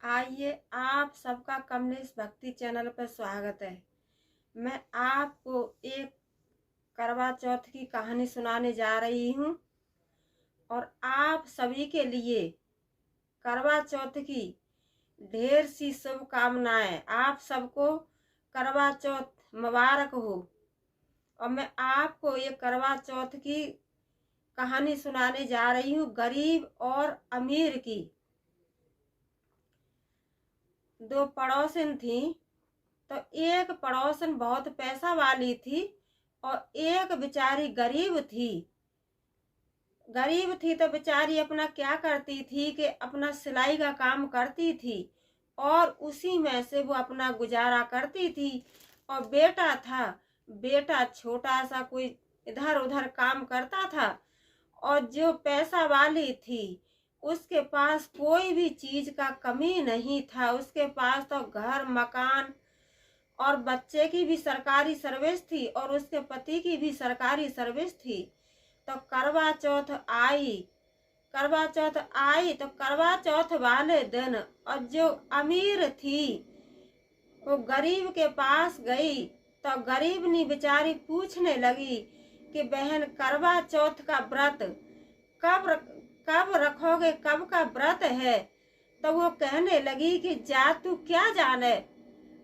आइए, आप सबका कमलेश भक्ति चैनल पर स्वागत है। मैं आपको एक करवा चौथ की कहानी सुनाने जा रही हूँ और आप सभी के लिए करवा चौथ की ढेर सी शुभकामनाएं। आप सबको करवा चौथ मुबारक हो। और मैं आपको ये करवा चौथ की कहानी सुनाने जा रही हूँ गरीब और अमीर की। दो पड़ोसन थी, तो एक पड़ोसन बहुत पैसा वाली थी और एक बेचारी गरीब थी। तो बेचारी अपना क्या करती थी कि अपना सिलाई का काम करती थी और उसी में से वो अपना गुजारा करती थी। और बेटा था, बेटा छोटा सा कोई इधर उधर काम करता था। और जो पैसा वाली थी उसके पास कोई भी चीज का कमी नहीं था। उसके पास तो घर मकान और बच्चे की भी सरकारी सर्विस थी और उसके पति की भी सरकारी सर्विस थी। तो करवा चौथ आई तो करवा चौथ वाले दिन और जो अमीर थी वो गरीब के पास गई। तो गरीबनी बेचारी पूछने लगी कि बहन, करवा चौथ का व्रत कब रखोगे, कब का व्रत है? तो वो कहने लगी कि जा, तू क्या जाने,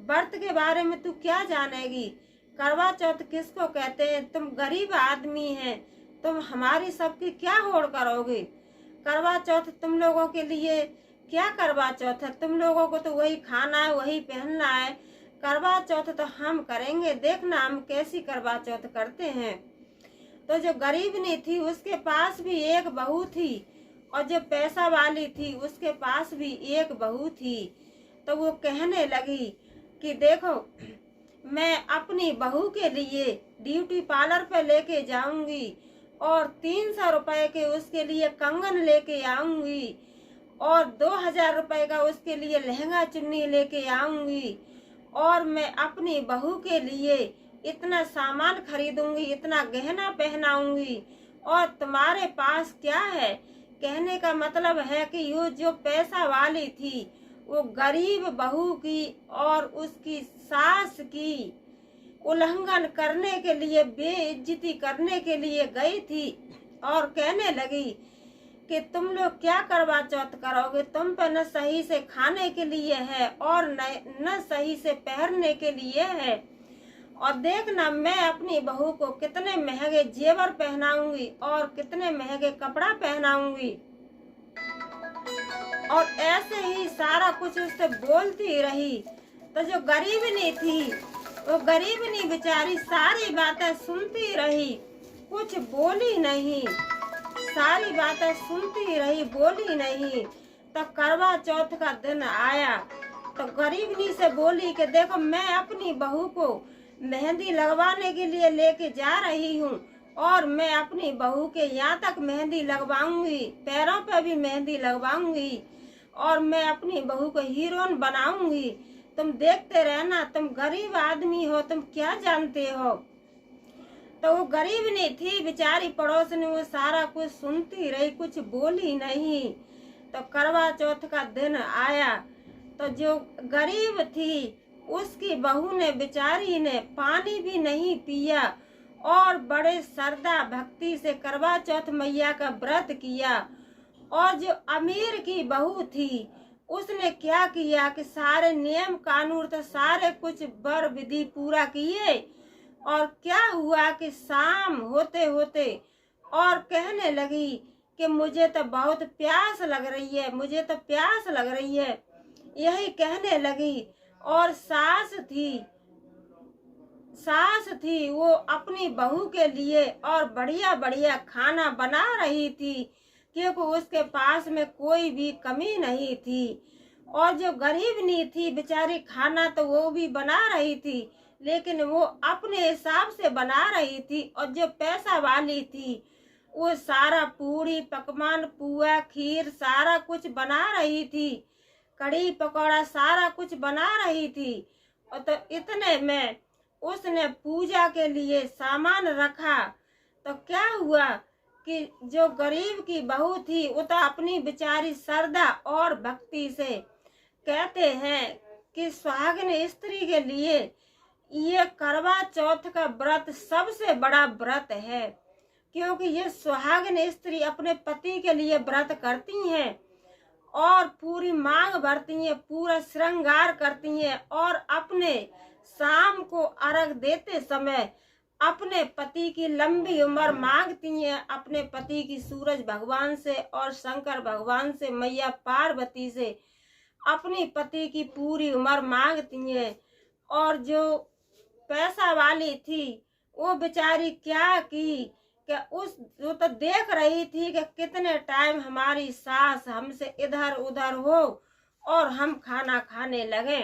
व्रत के बारे में तू क्या जानेगी? करवा चौथ किसको कहते हैं? तुम गरीब आदमी हैं, तुम हमारी सबकी क्या होड़ करोगे? करवा चौथ तुम लोगों के लिए क्या करवा चौथ है? तुम लोगों को तो वही खाना है, वही पहनना है। करवा चौथ तो हम करेंगे, देखना हम कैसी करवा चौथ करते हैं। तो जो गरीबनी थी उसके पास भी एक बहू थी और जो पैसा वाली थी उसके पास भी एक बहू थी। तो वो कहने लगी कि देखो, मैं अपनी बहू के लिए ब्यूटी पार्लर पे लेके जाऊंगी और 300 रुपए के उसके लिए कंगन लेके आऊंगी और 2000 रुपए का उसके लिए लहंगा चुन्नी लेके आऊंगी और मैं अपनी बहू के लिए इतना सामान खरीदूंगी, इतना गहना पहनाऊंगी। और तुम्हारे पास क्या है? कहने का मतलब है कि ये जो पैसा वाली थी वो गरीब बहू की और उसकी सास की उल्लंघन करने के लिए, बेइज्जती करने के लिए गई थी और कहने लगी कि तुम लोग क्या करवा चौथ करोगे? तुम पे न सही से खाने के लिए है और न सही से पहनने के लिए है। और देखना, मैं अपनी बहू को कितने महंगे जेवर पहनाऊंगी और कितने महंगे कपड़ा पहनाऊंगी। और ऐसे ही सारा कुछ उससे बोलती रही। तो जो गरीबनी थी वो गरीबनी बेचारी सारी बातें सुनती रही, कुछ बोली नहीं। सारी बातें सुनती रही, बोली नहीं। तो करवा चौथ का दिन आया तो गरीबनी से बोली कि देखो, मैं अपनी बहू को मेहंदी लगवाने के लिए लेके जा रही हूँ और मैं अपनी बहू के यहाँ तक मेहंदी लगवाऊंगी, पैरों पे भी मेहंदी लगवाऊंगी और मैं अपनी बहू को हीरोइन बनाऊंगी। तुम देखते रहना, तुम गरीब आदमी हो, तुम क्या जानते हो? तो वो गरीब नहीं थी बेचारी, पड़ोस ने वो सारा कुछ सुनती रही, कुछ बोली नहीं। तो करवा चौथ का दिन आया तो जो गरीब थी उसकी बहू ने, बेचारी ने पानी भी नहीं पिया और बड़े श्रद्धा भक्ति से करवा चौथ मैया का व्रत किया। और जो अमीर की बहू थी उसने क्या किया कि सारे नियम कानून तो सारे कुछ वर विधि पूरा किए। और क्या हुआ कि शाम होते होते और कहने लगी कि मुझे तो बहुत प्यास लग रही है, मुझे तो प्यास लग रही है, यही कहने लगी। और सास थी वो अपनी बहू के लिए और बढ़िया बढ़िया खाना बना रही थी क्योंकि उसके पास में कोई भी कमी नहीं थी। और जो गरीबनी थी बेचारी, खाना तो वो भी बना रही थी लेकिन वो अपने हिसाब से बना रही थी। और जो पैसा वाली थी वो सारा पूरी पकवान, पुआ, खीर सारा कुछ बना रही थी, कढ़ी पकौड़ा सारा कुछ बना रही थी। और तो इतने में उसने पूजा के लिए सामान रखा। तो क्या हुआ कि जो गरीब की बहू थी वो तो अपनी बेचारी श्रद्धा और भक्ति से कहते हैं कि सुहागिन स्त्री के लिए ये करवा चौथ का व्रत सबसे बड़ा व्रत है, क्योंकि ये सुहागिन स्त्री अपने पति के लिए व्रत करती हैं और पूरी मांग भरती हैं, पूरा श्रृंगार करती हैं और अपने शाम को अर्घ देते समय अपने पति की लंबी उम्र मांगती हैं, अपने पति की सूरज भगवान से और शंकर भगवान से, मैया पार्वती से अपनी पति की पूरी उम्र मांगती हैं। और जो पैसा वाली थी वो बेचारी क्या की कि उस जो तो देख रही थी कि कितने टाइम हमारी सास हमसे इधर उधर हो और हम खाना खाने लगे।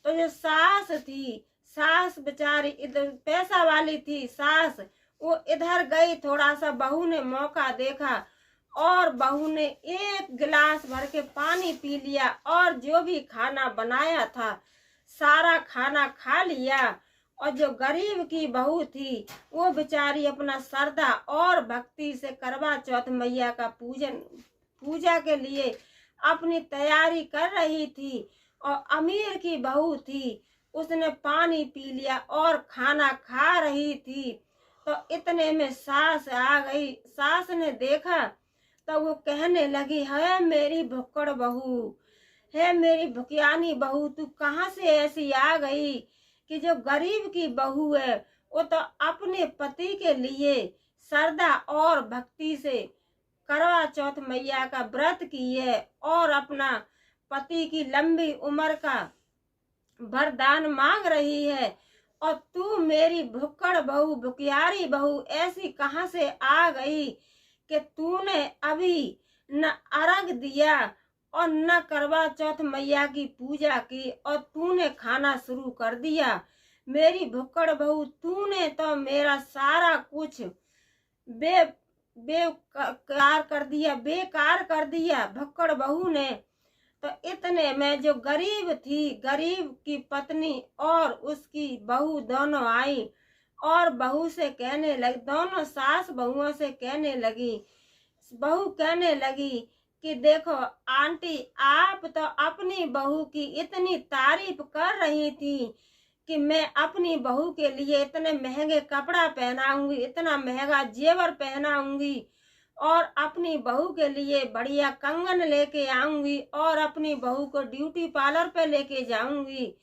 तो जो सास थी, सास बेचारी इधर पैसा वाली थी सास, वो इधर गई, थोड़ा सा बहू ने मौका देखा और बहू ने एक गिलास भर के पानी पी लिया और जो भी खाना बनाया था सारा खाना खा लिया। और जो गरीब की बहू थी वो बेचारी अपना श्रद्धा और भक्ति से करवा चौथ मैया का पूजा के लिए अपनी तैयारी कर रही थी। और अमीर की बहू थी, उसने पानी पी लिया और खाना खा रही थी। तो इतने में सास आ गई। सास ने देखा तो वो कहने लगी, है मेरी भुक्कड़ बहू, है मेरी भुकियानी बहू, तू कहाँ से ऐसी आ गई कि जो गरीब की बहू है वो तो अपने पति के लिए श्रद्धा और भक्ति से करवा चौथ मैया का व्रत की है और अपना पति की लंबी उम्र का वरदान मांग रही है, और तू मेरी भुक्कड़ बहू, भुकियारी बहू ऐसी कहाँ से आ गई कि तूने अभी न अर्घ दिया और न करवा चौथ मैया की पूजा की और तूने खाना शुरू कर दिया। मेरी भुक्कड़ बहू, तूने तो मेरा सारा कुछ बेकार कर दिया भुक्कड़ बहू ने। तो इतने में जो गरीब थी, गरीब की पत्नी और उसकी बहू दोनों आई और बहू से कहने लगी, दोनों सास बहुओं से कहने लगी, बहू कहने लगी कि देखो आंटी, आप तो अपनी बहू की इतनी तारीफ कर रही थी कि मैं अपनी बहू के लिए इतने महंगे कपड़ा पहनाऊंगी, इतना महंगा जेवर पहनाऊंगी और अपनी बहू के लिए बढ़िया कंगन लेके आऊंगी और अपनी बहू को ब्यूटी पार्लर पे लेके जाऊंगी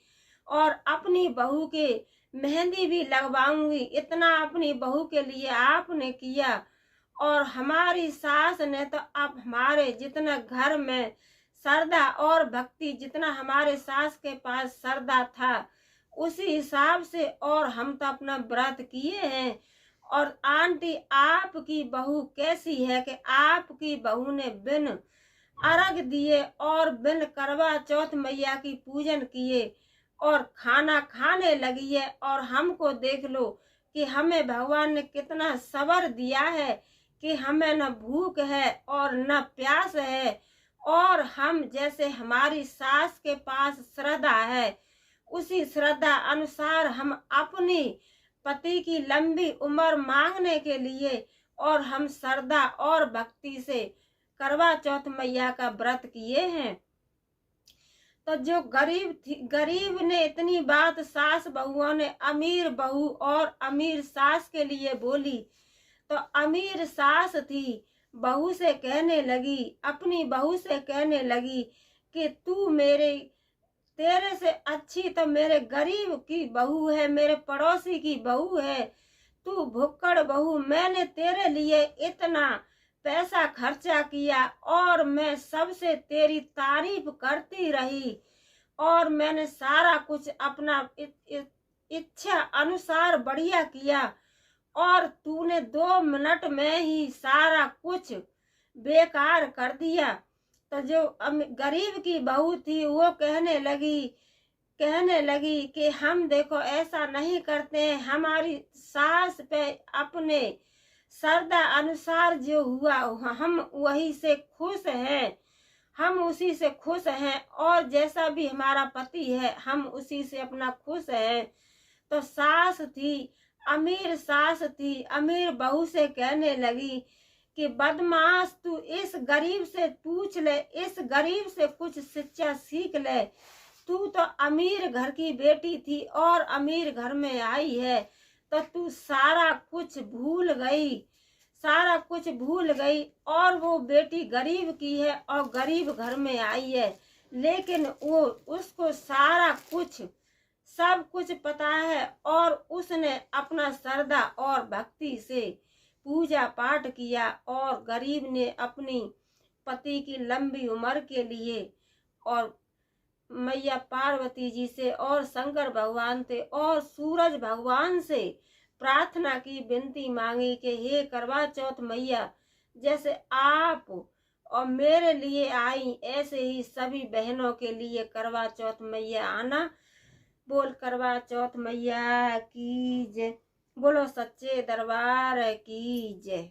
और अपनी बहू के मेहंदी भी लगवाऊंगी। इतना अपनी बहू के लिए आपने किया और हमारी सास ने तो अब हमारे जितना घर में श्रद्धा और भक्ति, जितना हमारे सास के पास श्रद्धा था उसी हिसाब से और हम तो अपना व्रत किए हैं। और आंटी, आपकी बहू कैसी है कि आपकी बहू ने बिन अर्घ दिए और बिन करवा चौथ मैया की पूजन किए और खाना खाने लगी है। और हमको देख लो कि हमें भगवान ने कितना सबर दिया है कि हमें न भूख है और न प्यास है, और हम जैसे हमारी सास के पास श्रद्धा है उसी श्रद्धा अनुसार हम अपनी पति की लंबी उम्र मांगने के लिए और हम श्रद्धा और भक्ति से करवा चौथ मैया का व्रत किए हैं। तो जो गरीब ने इतनी बात सास बहुओं ने अमीर बहू और अमीर सास के लिए बोली, तो अमीर सास थी बहू से कहने लगी, अपनी बहू से कहने लगी कि तू तेरे से अच्छी तो मेरे गरीब की बहू है, मेरे पड़ोसी की बहू है, तू भुक्कड़ बहू, मैंने तेरे लिए इतना पैसा खर्चा किया और मैं सबसे तेरी तारीफ करती रही और मैंने सारा कुछ अपना इच्छा अनुसार बढ़िया किया और तूने 2 मिनट में ही सारा कुछ बेकार कर दिया। तो जो गरीब की बहू थी वो कहने लगी कि हम देखो ऐसा नहीं करते हैं, हमारी सास पे अपने श्रद्धा अनुसार जो हुआ हम वही से खुश हैं, हम उसी से खुश हैं और जैसा भी हमारा पति है हम उसी से अपना खुश हैं। तो सास थी, अमीर सास थी, अमीर बहू से कहने लगी कि बदमाश तू इस गरीब से पूछ ले, इस गरीब से कुछ शिक्षा सीख ले। तू तो अमीर घर की बेटी थी और अमीर घर में आई है तो तू सारा कुछ भूल गई, सारा कुछ भूल गई। और वो बेटी गरीब की है और गरीब घर में आई है, लेकिन वो उसको सारा कुछ सब कुछ पता है और उसने अपना श्रद्धा और भक्ति से पूजा पाठ किया और गरीब ने अपनी पति की लंबी उम्र के लिए और मैया पार्वती जी से और शंकर भगवान से और सूरज भगवान से प्रार्थना की, विनती मांगी कि हे करवा चौथ मैया, जैसे आप और मेरे लिए आई ऐसे ही सभी बहनों के लिए करवा चौथ मैया आना। बोल करवा चौथ मैया की जय, बोलो सच्चे दरबार की जय।